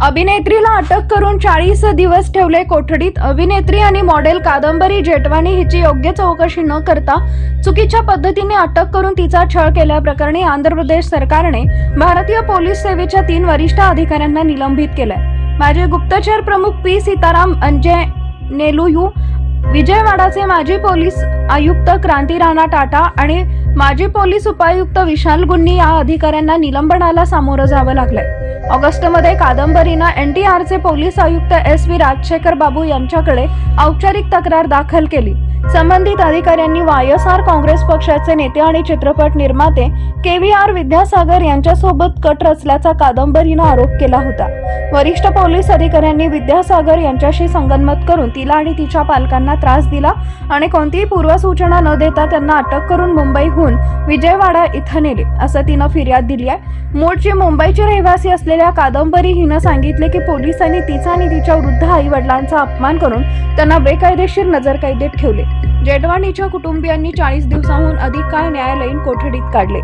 अभिनेत्रीला अटक करून 40 दिवस ठेवले कोठडीत। अभिनेत्री आणि मॉडेल कादंबरी जेटवानी हिची योग्य चौकशी न करता चुकीच्या पद्धतीने अटक करून तिचा छळ केल्याप्रकरणी आंध्र प्रदेश सरकारने भारतीय पोलीस सेवेच्या 3 वरिष्ठ अधिकाऱ्यांना निलंबित केलंय। माजी गुप्तचर प्रमुख पी सीताराम, अंजय नेलुयू, विजयवाडाचे माजी पोलीस आयुक्त क्रांती राणा टाटा आणि माजी पोलीस उपायुक्त विशाल गुन्नी या अधिकाऱ्यांना निलंबनाला सामोरं जावं लागलंय। ऑगस्टमध्ये कादंबरीनं एनटीआरचे पोलीस आयुक्त एस.व्ही. राजशेखर बाबू यांच्याकडे औपचारिक तक्रार दाखल केली। संबंधित अधिकाऱ्यांनी वायएसआर काँग्रेस पक्षाचे नेते आणि चित्रपट निर्माते के.व्ही.आर. विद्यासागर यांच्यासोबत कट रचल्याचा कादंबरीनं आरोप केला होता। वरिष्ठ पोलीस अधिकाऱ्यांनी विद्यासागर यांच्याशी संगनमत करून तिला आणि तिच्या पालकांना त्रास दिला आणि कोणतीही पूर्वसूचना न देता त्यांना अटक करून मुंबईहून विजयवाडा इथं नेले, असं तिनं फिर्याद दिली आहे। मूळची मुंबईची रहिवासी असलेल्या कादंबरी हिनं सांगितले की पोलिसांनी तिचा आणि तिच्या वृद्ध आई वडिलांचा अपमान करून त्यांना बेकायदेशीर नजरकैदेत ठेवले। जेटवानीच्या कुटुंबियांनी 40 दिवसांहून अधिक काळ न्यायालयीन कोठडीत काढले।